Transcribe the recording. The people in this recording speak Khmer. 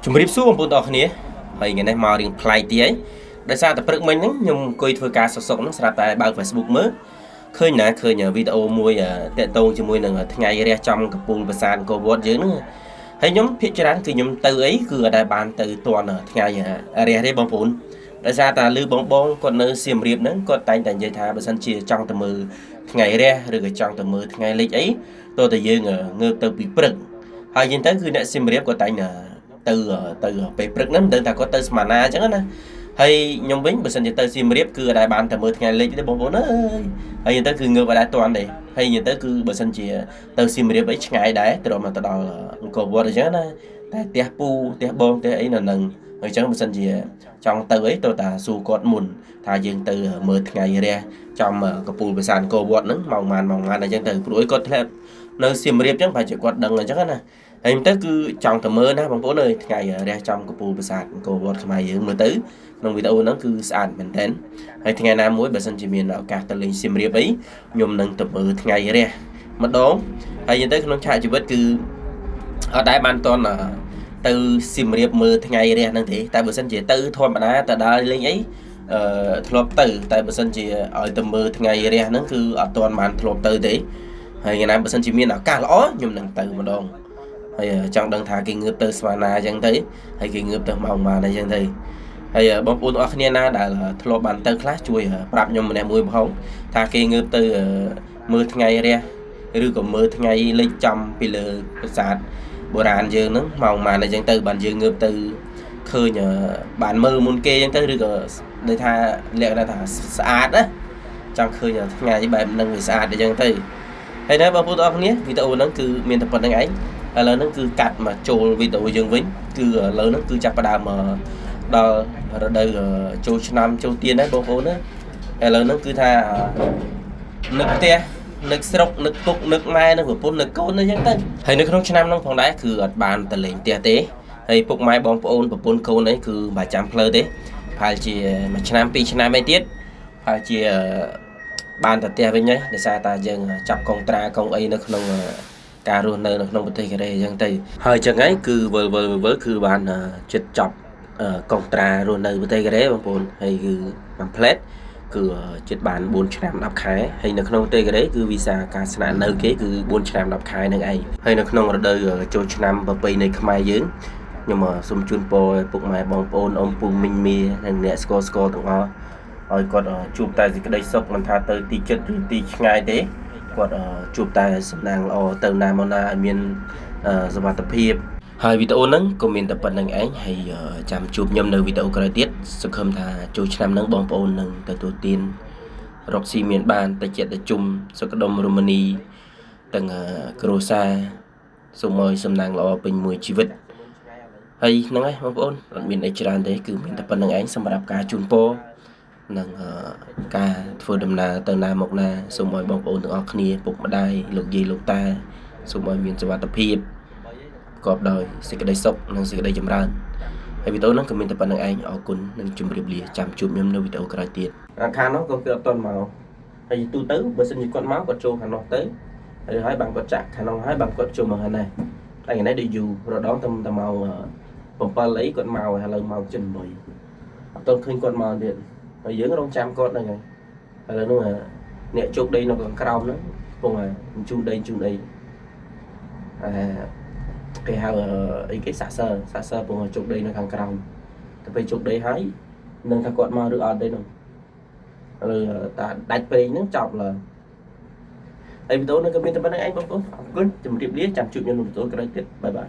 ជំរាបសួរបងប្អូនទាំងអស់គ្នាហើយថ្ងៃនេះមករៀងប្លែកទៀតហើយដោយសារតែព្រឹកមិញហ្នឹងខ្ញុំអង្គុយធ្វើការសុកហ្នឹងស្រាប់តែបើក Facebook មើលឃើញវីដេអូមួយតាក់ទងជាមួយនឹងថ្ងៃរះចំកំពូលប្រាសាទអង្គរវត្តយើងហ្នឹងហើយខ្ញុំភាគច្រើនគឺខ្ញុំទៅអីគឺអត់ដែលបានទៅទាន់ថ្ងៃរះទេបងប្អូនដោយសារតែលឺបងគាត់នៅសៀមរាបហ្នឹងគាត់តែងតែនិយាយថាបើសិនជាចង់ទៅមើលថ្ងៃរះឬក៏ចង់ទៅមើលថ្ងៃលិចអីតើតើយើងងើបទៅពីព្រឹកហើយយើងទៅគឺអ្នកសៀមរាបគាត់តែងទៅពេលព្រឹកហ្នឹងមិនដឹងថាគាត់ទៅស្មានណាអញ្ចឹងណាហើយខ្ញុំវិញបើសិនជាទៅសៀមរាបគឺអត់ដែលបានតែមើលថ្ងៃលិចទេបងប្អូនអើយហើយយើងទៅគឺងើបអត់ដែលទាន់ទេហើយយើងទៅគឺបើសិនជាទៅសៀមរាបអីឆ្ងាយដែរត្រឹមមកទៅដល់អង្គរវត្តអញ្ចឹងណាតែផ្ទះពូផ្ទះបងផ្ទះអីនៅនឹងអញ្ចឹងបើសិនជាចង់ទៅអីទៅតាសួរគាត់មុនថាយើងទៅមើលថ្ងៃរះចំកំពូលប្រាសាទអង្គរវត្តហ្នឹងម៉ោងម៉ានអញ្ចឹងទៅព្រោះអីគាត់ធ្លាប់នៅសៀមរាបអញ្ចឹងប្រហែលជាគាត់ដឹងអញ្ចឹងណាហើយទៅគឺចង់ទៅមើលណាបងប្អូនអើយថ្ងៃរះចំកំពូលប្រាសាទអង្គរវត្តខ្មែរយើងមើលទៅក្នុងវីដេអូហ្នឹងគឺស្អាតមែនទែនហើយថ្ងៃណាមួយបើសិនជាមានឱកាសទៅលេងសៀមរាបអីខ្ញុំនឹងទៅមើលថ្ងៃរះម្ដងហើយទៅក្នុងឆាកជីវិតគឺអត់ដែរបានតន់ទៅសៀមរាបមើលថ្ងៃរះហ្នឹងទេតែបើសិនជាទៅធម្មតាទៅដើរលេងអីធ្លាប់ទៅតែបើសិនជាឲ្យទៅមើលថ្ងៃរះហ្នឹងគឺអត់តន់បានធ្លាប់ទៅទេហើយថ្ងៃណាបើសិនជាមានឱកាសល្អខ្ញុំនឹងទៅម្ដងហើយចង់ដឹងថាគេងើបទៅស្វាណាអញ្ចឹងទៅហើយគេងើបទៅម៉ោងម៉ានអញ្ចឹងទៅហើយបងប្អូនអរគ្នាណាដែលធ្លាប់បានទៅខ្លះជួយប្រាប់ខ្ញុំម្នាក់មួយផងថាគេងើបទៅមើលថ្ងៃរះឬក៏មើលថ្ងៃលិចចំពីលើប្រាសាទបុរាណយើងហ្នឹងម៉ោងម៉ានអញ្ចឹងទៅបានយើងងើបទៅឃើញបានមើលមុនគេអញ្ចឹងទៅឬក៏ដូចថាលក្ខណៈថាស្អាតណាចង់ឃើញថ្ងៃបែបហ្នឹងវាស្អាតអញ្ចឹងទៅហើយណាបងប្អូនអរគ្នាវីដេអូហ្នឹងគឺមានតែប៉ុណ្្នឹងឯងឥឡូវហ្នឹងគឺកាត់មកចូលវីដេអូយើងវិញគឺឥឡូវហ្នឹងគឺចាប់ផ្ដើមដល់រដូវចូលឆ្នាំចូលទៀនដែរបងប្អូនណាឥឡូវហ្នឹងគឺថានឹកផ្ទះនឹកស្រុកនឹកពុកនឹកម៉ែនឹកប្រពន្ធនឹកកូនអញ្ចឹងទៅហើយនៅក្នុងឆ្នាំហ្នឹងផងដែរគឺអត់បានទៅលេងផ្ទះទេហើយពុកម៉ែបងប្អូនប្រពន្ធកូនអីគឺមិនចាំផ្លូវទេប្រហែលជាមួយឆ្នាំពីរឆ្នាំអីទៀតប្រហែលជាបានទៅផ្ទះវិញហើយដោយសារតែយើងចាប់កុងត្រាកុងអីនៅក្នុងការរស់នៅក្នុងប្រទេសកូរ៉េអញ្ចឹងទៅហើយអញ្ចឹងហើយគឺវិលគឺបានចិត្តចប់កុងត្រារស់នៅប្រទេសកូរ៉េបងប្អូនហើយគឺបានផ្លែតគឺចិត្តបាន4ឆ្នាំ10ខែហើយនៅក្នុងប្រទេសកូរ៉េគឺវីសាការស្នាក់នៅគេគឺ4ឆ្នាំ10ខែនឹងឯងហើយនៅក្នុងរដូវចូលឆ្នាំប្រពៃណីខ្មែរយើងខ្ញុំសូមជូនពរពុកម៉ែបងប្អូនអ៊ំពូមីងមីនិងអ្នកស្គាល់ទាំងអស់ឲ្យគាត់ជួបតែសេចក្តីសុខមិនថាទៅទីជិតឬទីឆ្ងាយទេគាត់ជួបតែសំណាងល្អទៅណាមកណាឲ្យមានសុវត្ថិភាពហើយវីដេអូហ្នឹងក៏មានតែប៉ុណ្្នឹងឯងហើយចាំជួបខ្ញុំនៅវីដេអូក្រោយទៀតសង្ឃឹមថាចូលឆ្នាំហ្នឹងបងប្អូននឹងទទួលទានរកស៊ីមានបានតែចិត្តតែជុំសុខដុមរមនីទាំងគ្រួសារសូមឲ្យសំណាងល្អពេញមួយជីវិតហើយហ្នឹងឯងបងប្អូនអត់មានអីច្រើនទេគឺមានតែប៉ុណ្្នឹងឯងសម្រាប់ការជូនពរនិងការធ្វើដំណើរទៅណាមកណាសូមឲ្យបងប្អូនទាំងអស់គ្នាពុកម្ដាយលោកយាយលោកតាសូមឲ្យមានសុវត្ថិភាពប្រកបដោយសេចក្តីសុខនិងសេចក្តីចម្រើនហើយវីដេអូហ្នឹងក៏មានតែប៉ុណ្្នឹងឯងអរគុណនិងជម្រាបលាចាំជួបខ្ញុំនៅវីដេអូក្រោយទៀតខាងនោះក៏គេអត់ទាន់មកហើយទូទៅបើសិនជាគាត់មកគាត់ចូលខាងនោះទៅហើយបានគាត់ចាក់ខាងនោះហើយបានគាត់ចូលមកខាងនេះតែថ្ងៃនេះដូចយូររដងតែម៉ោង7អីគាត់មកហើយឥឡូវម៉ោង7អត់ទាន់ឃើញគាត់មកទៀតហើយយើងរងចាំគាត់ហ្នឹងហើយឥឡូវហ្នឹងអ្នកជោគដីនៅខាងក្រោមហ្នឹងកំពុងជូនដីគេហៅអីគេសាសើពងជោគដីនៅខាងក្រោមទៅពេលជោគដីហើយនឹងថាគាត់មកឬអត់ទេហ្នឹងឬតាដាច់ពេកហ្នឹងចប់ឡើយហើយវីដេអូនេះក៏មានតែប៉ុណ្្នឹងឯងបងប្អូនអរគុណជម្រាបលាចាំជួបខ្ញុំនៅវីដេអូក្រោយទៀតបាយបាយ